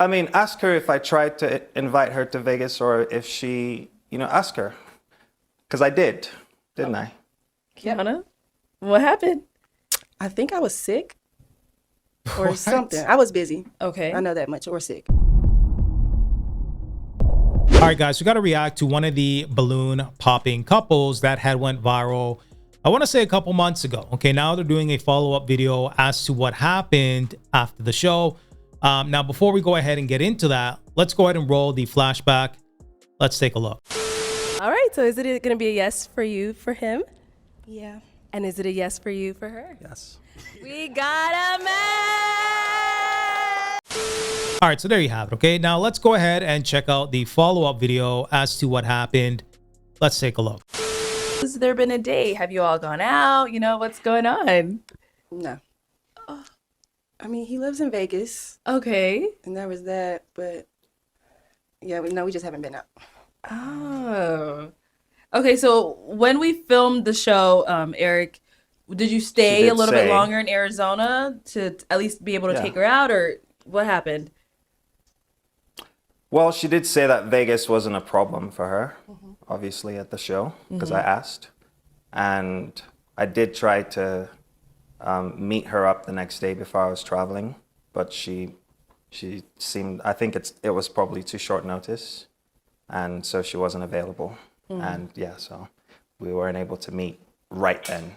I mean, ask her if I tried to invite her to Vegas or if she, ask her. Because I did, didn't I? Kiana, what happened? I think I was sick or What? something. I was busy. Okay. I know that much, or sick. All right, guys, we got to react to one of the balloon popping couples that had went viral. I want to say a couple months ago. Okay, now they're doing a follow-up video as to what happened after the show. Now, before we go ahead and get into that, let's go ahead and roll the flashback. Let's take a look. All right. So is it going to be a yes for you for him? Yeah. And is it a yes for you for her? Yes. We got a match! All right, so there you have it. Okay, now let's go ahead and check out the follow-up video as to what happened. Let's take a look. Has there been a date? Have you all gone out? What's going on? No. I mean, he lives in Vegas, Okay. and that was that. But yeah, we just haven't been out. Oh. Okay, so when we filmed the show, Eric, did you stay She a did little bit say- longer in Arizona to at least be able to Yeah. take her out, or what happened? Well, she did say that Vegas wasn't a problem for her, obviously, at the show, because I asked. And I did try to meet her up the next day before I was traveling, but she seemed, I think it was probably too short notice, and so she wasn't available. And yeah, so we weren't able to meet right then.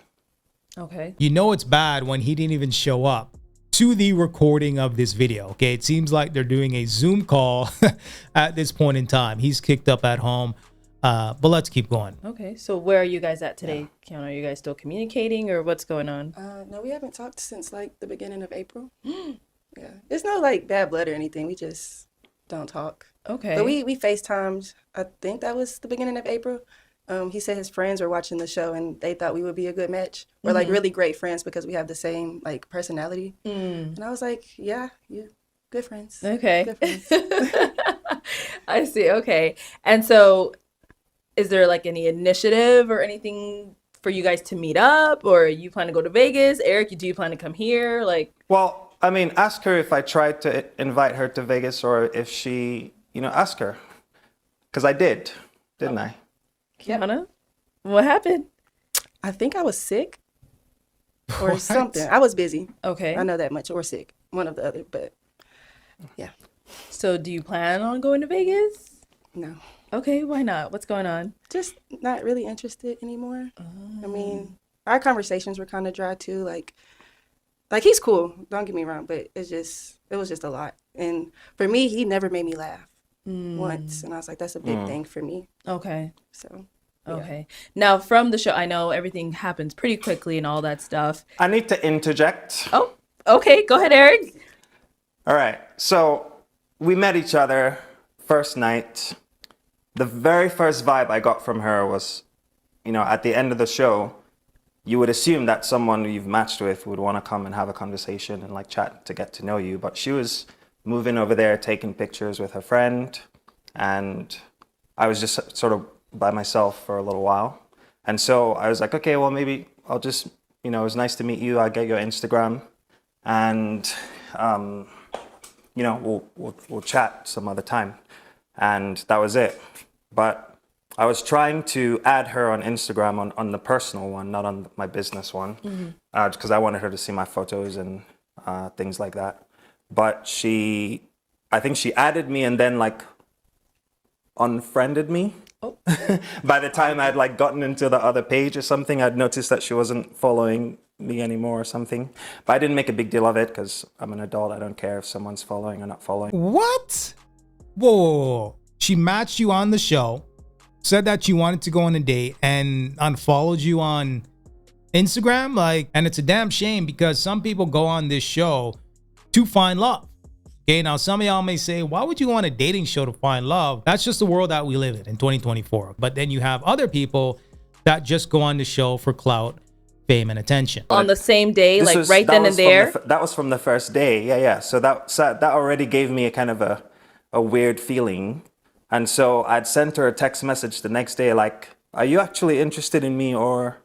Okay. You know it's bad when he didn't even show up to the recording of this video. Okay, it seems like they're doing a Zoom call at this point in time. He's kicked up at home, but let's keep going. Okay, so where are you guys at today, Kiana? Are you guys still communicating, or what's going on? No, we haven't talked since like the beginning of April. Yeah, it's no like bad blood or anything. We just don't talk. Okay. But we FaceTimed. I think that was the beginning of April. He said his friends were watching the show and they thought we would be a good match. We're like really great friends because we have the same like personality. And I was like, yeah, you good friends. Okay. Good friends. I see. Okay. And so is there like any initiative or anything for you guys to meet up, or you plan to go to Vegas? Eric, do you plan to come here? Like, Well, I mean, ask her if I tried to invite her to Vegas or if she, ask her. Because I did, didn't I? Kiana, what happened? I think I was sick or What? something. I was busy. Okay. I know that much, or sick. One of the other, but yeah. So do you plan on going to Vegas? No. Okay, why not? What's going on? Just not really interested anymore. I mean, our conversations were kind of dry too. Like he's cool. Don't get me wrong, but it was just a lot. And for me, he never made me laugh once, and I was like, that's a big thing for me. Okay. So Okay. Now, from the show, I know everything happens pretty quickly and all that stuff. I need to interject. Oh, okay. Go ahead, Eric. All right. So we met each other first night. The very first vibe I got from her was, at the end of the show, you would assume that someone you've matched with would want to come and have a conversation and like chat to get to know you. But she was moving over there, taking pictures with her friend. And I was just sort of by myself for a little while. And so I was like, okay, well, maybe I'll just, it was nice to meet you. I'll get your Instagram and, we'll chat some other time. And that was it. But I was trying to add her on Instagram on the personal one, not on my business one, because I wanted her to see my photos and things like that. But I think she added me and then like unfriended me. Oh. By the time I'd like gotten into the other page or something, I'd noticed that she wasn't following me anymore or something. But I didn't make a big deal of it because I'm an adult. I don't care if someone's following or not following. What? Whoa. She matched you on the show, said that you wanted to go on a date, and unfollowed you on Instagram. And it's a damn shame because some people go on this show to find love. Okay, now some of y'all may say, why would you go on a dating show to find love? That's just the world that we live in 2024. But then you have other people that just go on the show for clout, fame, and attention. On the same day, This like was- right that then was and there. that was from the first day. Yeah. So that already gave me a kind of a weird feeling. And so I'd sent her a text message the next day, like, are you actually interested in me? Or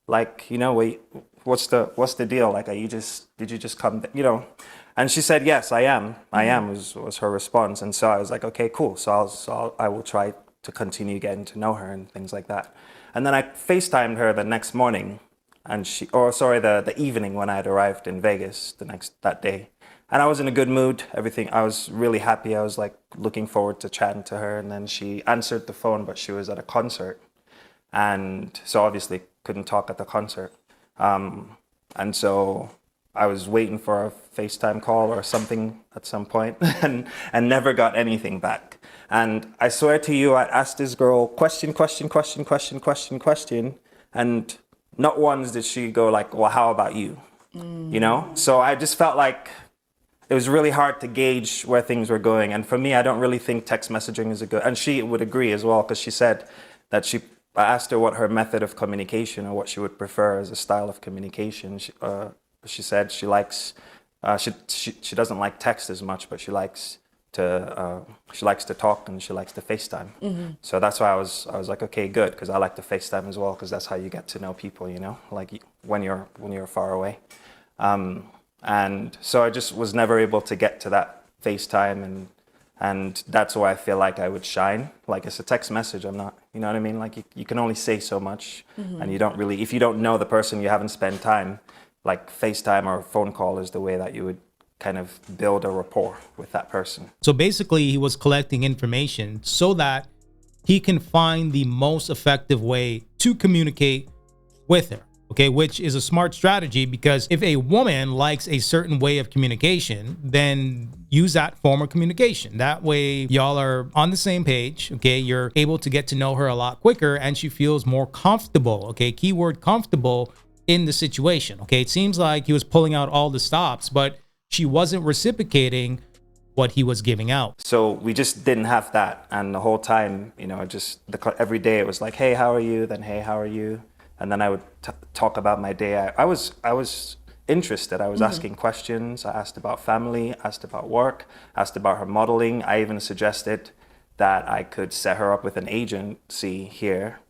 like, wait, what's the deal? Like, did you just come, And she said, yes, I am. I am, was her response. And so I was like, okay, cool. I will try to continue getting to know her and things like that. And then I FaceTimed her the next morning, and the evening when I had arrived in Vegas that day. And I was in a good mood, everything. I was really happy. I was like looking forward to chatting to her. And then she answered the phone, but she was at a concert. And so obviously couldn't talk at the concert. And so I was waiting for a FaceTime call or something at some point and never got anything back. And I swear to you, I asked this girl question. And not once did she go like, well, how about you? You know? So I just felt like it was really hard to gauge where things were going. And for me, I don't really think text messaging is a good, and she would agree as well, because she said that I asked her what her method of communication or what she would prefer as a style of communication. She said she likes, she doesn't like text as much, but she likes to talk and she likes to FaceTime. So that's why I was like, okay, good, because I like to FaceTime as well, because that's how you get to know people, you know, like when you're far away. And so I just was never able to get to that FaceTime, and that's why I feel like I would shine. Like, it's a text message, I'm not, you know what I mean? Like you can only say so much, and you don't really, if you don't know the person, you haven't spent time, like FaceTime or phone call is the way that you would kind of build a rapport with that person. So basically, he was collecting information so that he can find the most effective way to communicate with her. Okay, which is a smart strategy, because if a woman likes a certain way of communication, then use that form of communication. That way y'all are on the same page. Okay, you're able to get to know her a lot quicker, and she feels more comfortable. Okay, keyword comfortable in the situation. Okay, it seems like he was pulling out all the stops, but she wasn't reciprocating what he was giving out. So we just didn't have that, and the whole time, you know, every day it was like, hey, how are you? Then, hey, how are you? And then I would talk about my day. I was interested. I was asking questions. I asked about family, asked about work, asked about her modeling. I even suggested that I could set her up with an agency here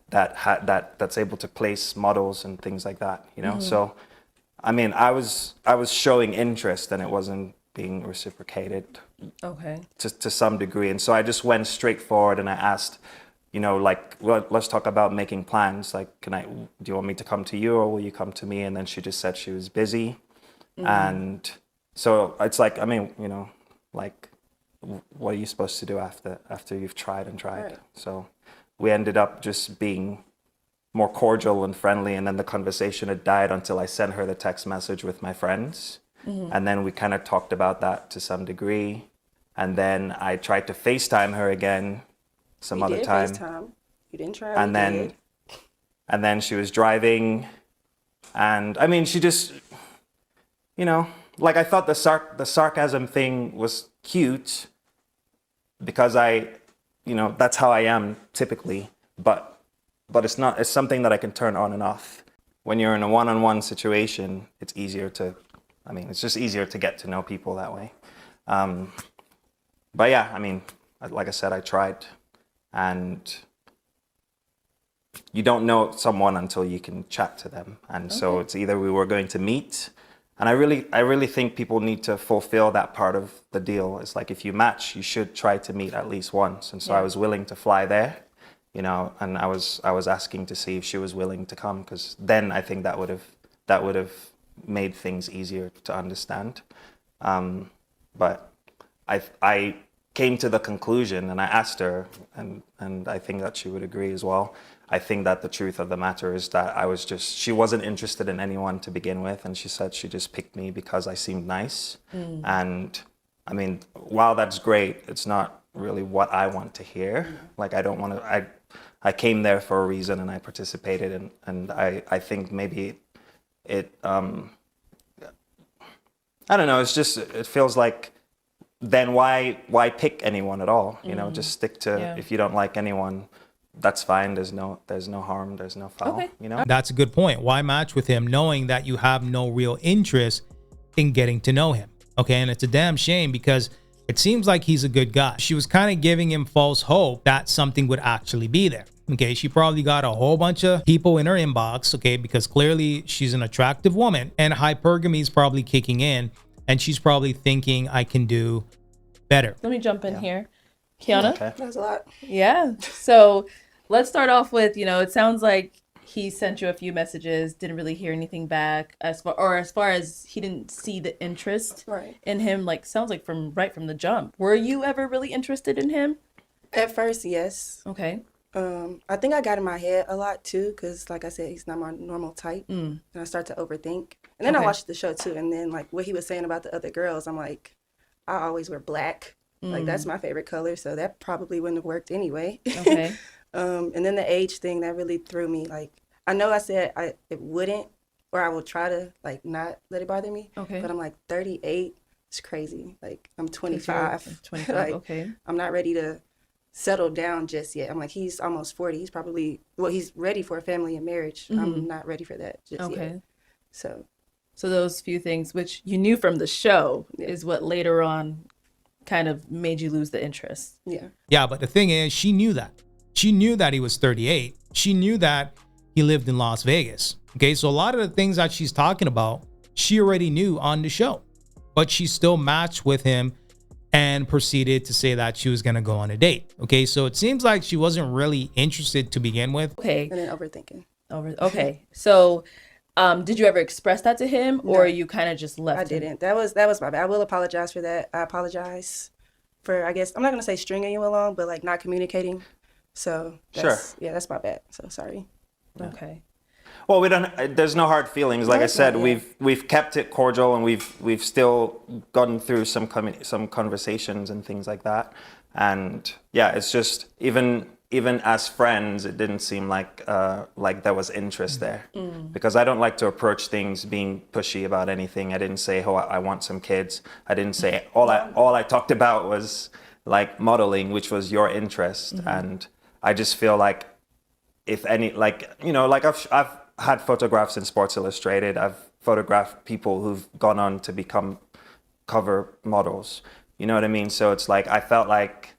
that's able to place models and things like that, you know? So, I mean, I was showing interest, and it wasn't being reciprocated. Okay. To some degree. And so I just went straight forward, and I asked, you know, like, well, let's talk about making plans. Like, do you want me to come to you, or will you come to me? And then she just said she was busy. And so it's like, I mean, you know, like, what are you supposed to do after you've tried and tried? Right. So we ended up just being more cordial and friendly. And then the conversation had died until I sent her the text message with my friends. And then we kind of talked about that to some degree. And then I tried to FaceTime her again some other time. FaceTime. You didn't try. And then she was driving, and I mean, she just, you know, like, I thought the sarcasm thing was cute, because you know, that's how I am typically, but it's not. It's something that I can turn on and off. When you're in a one-on-one situation, it's just easier to get to know people that way. But yeah, I mean, like I said, I tried. And you don't know someone until you can chat to them. And so it's either we were going to meet, and I really think people need to fulfill that part of the deal. It's like, if you match, you should try to meet at least once. And so I was willing to fly there, you know, and I was asking to see if she was willing to come, because then I think that would have made things easier to understand. But I came to the conclusion, and I asked her, and I think that she would agree as well. I think that the truth of the matter is that she wasn't interested in anyone to begin with, and she said she just picked me because I seemed nice. And I mean, while that's great, it's not really what I want to hear. Like, I don't want to, I came there for a reason, and I participated, and I think maybe it, I don't know, it feels like, then why pick anyone at all? You know, just stick to, if you don't like anyone, that's fine. There's no harm, there's no foul, you know? That's a good point. Why match with him knowing that you have no real interest in getting to know him? Okay, and it's a damn shame, because it seems like he's a good guy. She was kind of giving him false hope that something would actually be there. Okay, she probably got a whole bunch of people in her inbox, okay, because clearly she's an attractive woman, and hypergamy is probably kicking in. and she's probably thinking I can do better. Let me jump in here. Kiana? Okay. That was a lot. Yeah. So let's start off with, it sounds like he sent you a few messages, didn't really hear anything back as far as he didn't see the interest Right. in him, like sounds like from the jump. Were you ever really interested in him? At first, yes. Okay. I think I got in my head a lot too, because like I said, he's not my normal type, and I start to overthink. And then I Okay. watched the show too, and then like what he was saying about the other girls, I'm like, I always wear black, like that's my favorite color, so that probably wouldn't have worked anyway. Okay. And then the age thing that really threw me. Like I know I said it wouldn't, or I will try to like not let it bother me. Okay. But I'm like 38. It's crazy. Like I'm 25. 25. Like, Okay. I'm not ready to settle down just yet. I'm like, he's almost 40. He's probably, he's ready for a family and marriage. I'm not ready for that just Okay. yet. So those few things, which you knew from the show, Yeah. is what later on kind of made you lose the interest. yeah. Yeah, but the thing is, she knew that. She knew that he was 38. She knew that he lived in Las Vegas. Okay, so a lot of the things that she's talking about, she already knew on the show, but she still matched with him and proceeded to say that she was going to go on a date. Okay, so it seems like she wasn't really interested to begin with. Okay. And then overthinking. Okay. So, did you ever express that to him, or No. you kind of just left I him? didn't. That was my bad. I will apologize for that. I apologize for, I guess, I'm not going to say stringing you along, but like not communicating. So that's, yeah, that's my bad. So sorry. Okay. Well, we don't. There's no hard feelings. Like I said, Yeah. we've kept it cordial, and we've still gotten through some conversations and things like that. And yeah, it's just even as friends, it didn't seem like there was interest there, because I don't like to approach things being pushy about anything. I didn't say, oh, I want some kids. I didn't say all I talked about was like modeling, which was your interest, and I just feel like, if any, like, like I've had photographs in Sports Illustrated. I've photographed people who've gone on to become cover models. You know what I mean? So it's like, I felt like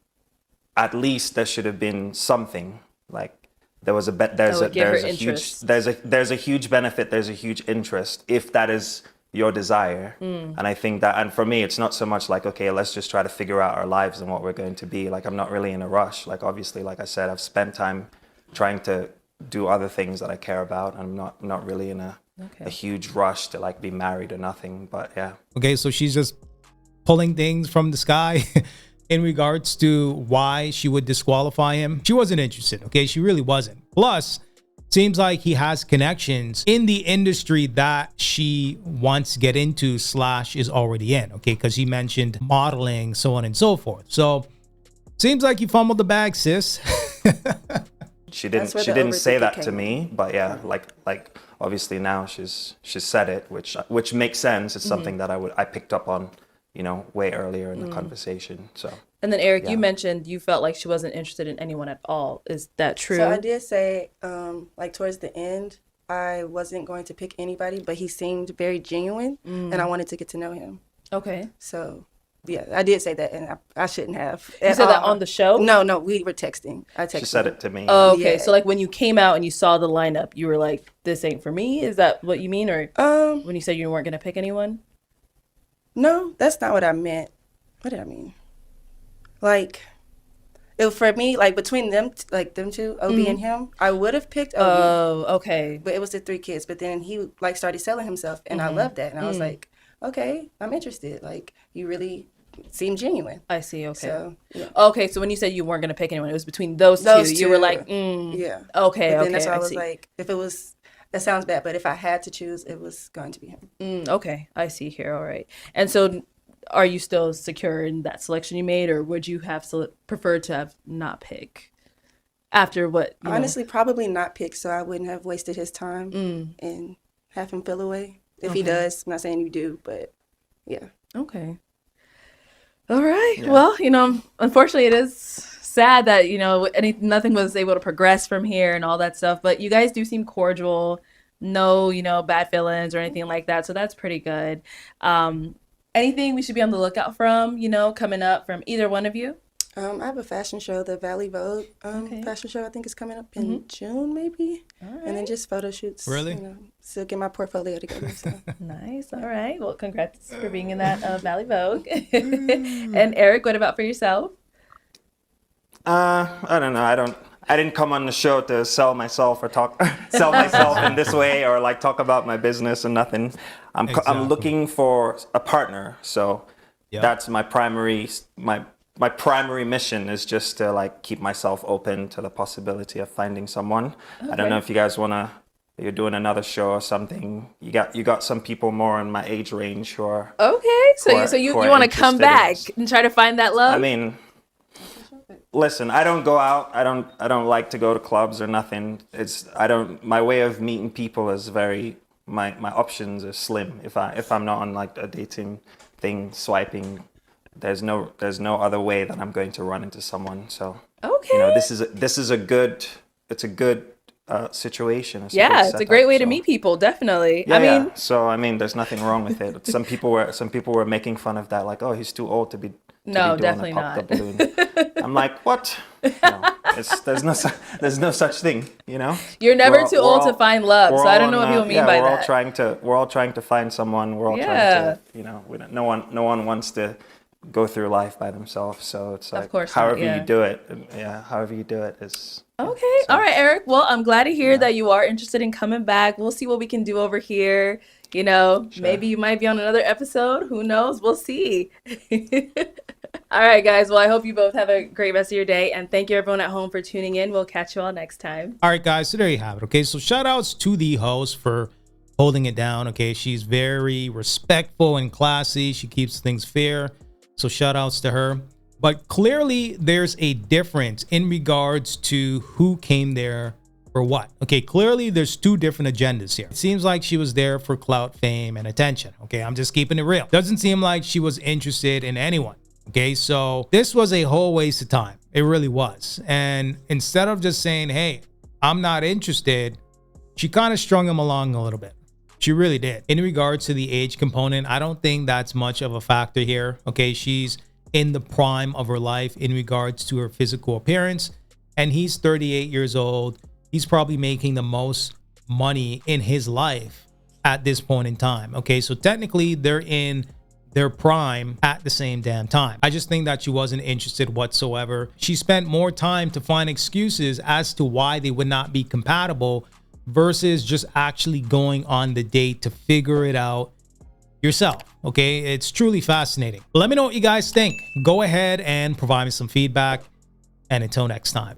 at least there should have been something. Like there was there's a huge benefit, there's a huge interest if that is your desire. And I think that, and for me, it's not so much like, okay, let's just try to figure out our lives and what we're going to be. Like, I'm not really in a rush. Like, obviously, like I said, I've spent time trying to do other things that I care about. I'm not really in a huge rush to like be married or nothing, but yeah. Okay, so she's just pulling things from the sky in regards to why she would disqualify him. She wasn't interested, okay? She really wasn't. Plus, seems like he has connections in the industry that she wants to get into / is already in, okay? Because he mentioned modeling, so on and so forth. So, seems like you fumbled the bag, sis. She That's where didn't the say that overthinking to came me, but yeah, like obviously now she's said it, which makes sense. It's something that I picked up on, way earlier in the conversation. So. And then Eric, Yeah. you mentioned you felt like she wasn't interested in anyone at all. Is that true? So I did say, like towards the end, I wasn't going to pick anybody, but he seemed very genuine, and I wanted to get to know him. Okay. So yeah, I did say that, and I shouldn't have. You said that on the show? No, we were texting. I texted She said him. it to me. Oh, okay. Yeah. So like when you came out and you saw the lineup, you were like, "This ain't for me." Is that what you mean, or when you said you weren't gonna pick anyone? No, that's not what I meant. What did I mean? Like, for me, like between them, like them two, Obi and him, I would have picked Obi, Oh, okay. but it was the 3 kids. But then he like started selling himself, and I loved that, and I was like, okay, I'm interested. Like, you really seem genuine. I see. Okay. So yeah. Okay. So when you said you weren't gonna pick anyone, it was between those two. You were like, yeah. okay, But then okay. that's why I was see. like, if it was, that sounds bad, but if I had to choose, it was going to be him. Okay, I see here. All right. And so, are you still secure in that selection you made, or would you have preferred to have not pick after what? You know? Honestly, probably not pick, so I wouldn't have wasted his time and have him feel away. If he does, I'm not saying you do, but yeah. Okay. All right. Yeah. Well, unfortunately, it is sad that nothing was able to progress from here and all that stuff. But you guys do seem cordial. No, bad feelings or anything like that. So that's pretty good. Anything we should be on the lookout from, coming up from either one of you? I have a fashion show, the Valley Vogue Okay. fashion show. I think is coming up in June, maybe. And then just photo shoots. Really? You know, still get my portfolio together. So. Nice. All right. Well, congrats for being in that Valley Vogue. And Eric, what about for yourself? I don't know. I didn't come on the show to sell myself or sell myself in this way or like talk about my business and nothing. I'm Exactly. looking for a partner. So Yep. that's my primary mission is just to like keep myself open to the possibility of finding someone. I don't know if you guys you're doing another show or something. You got some people more in my age range who are. Okay. So you who are want to come interested back and try to find that love? I mean, listen, I don't go out. I don't like to go to clubs or nothing. My way of meeting people is my options are slim. If I'm not on like a dating thing swiping, there's no other way that I'm going to run into someone. So Okay. you know, this is a good situation. It's a good Yeah, it's a great setup, way to so. meet people, definitely. Yeah, I mean, so I mean, there's nothing wrong with it. Some people were making fun of that, like, oh, he's too old to be. No, doing definitely a pop not. the balloon. I'm like, what? No, there's no such thing, you know. you're never We're too all- old to find love, we're so I all don't know what on, people mean by we're that. We're all trying to find someone. We're all Yeah. trying to, you know, no one wants to go through life by themselves. So it's like, course not, however yeah. you do it, however you do it is. Okay. All right, Eric. Well, I'm glad to hear that you are interested in coming back. We'll see what we can do over here. You know, maybe you might be on another episode. Who knows? We'll see. All right, guys. Well, I hope you both have a great rest of your day. And thank you, everyone at home, for tuning in. We'll catch you all next time. All right, guys. So there you have it. Okay. So shout outs to the host for holding it down. Okay. She's very respectful and classy. She keeps things fair. So shout outs to her. But clearly there's a difference in regards to who came there for what. Okay. Clearly there's two different agendas here. It seems like she was there for clout, fame, and attention. Okay. I'm just keeping it real. Doesn't seem like she was interested in anyone. Okay, so this was a whole waste of time. It really was. And instead of just saying, hey, I'm not interested, she kind of strung him along a little bit. She really did. In regards to the age component, I don't think that's much of a factor here. Okay, she's in the prime of her life in regards to her physical appearance. And he's 38 years old. He's probably making the most money in his life at this point in time. Okay, so technically they're in their prime at the same damn time. I just think that she wasn't interested whatsoever. She spent more time to find excuses as to why they would not be compatible versus just actually going on the date to figure it out yourself. Okay, it's truly fascinating. Let me know what you guys think. Go ahead and provide me some feedback, and until next time.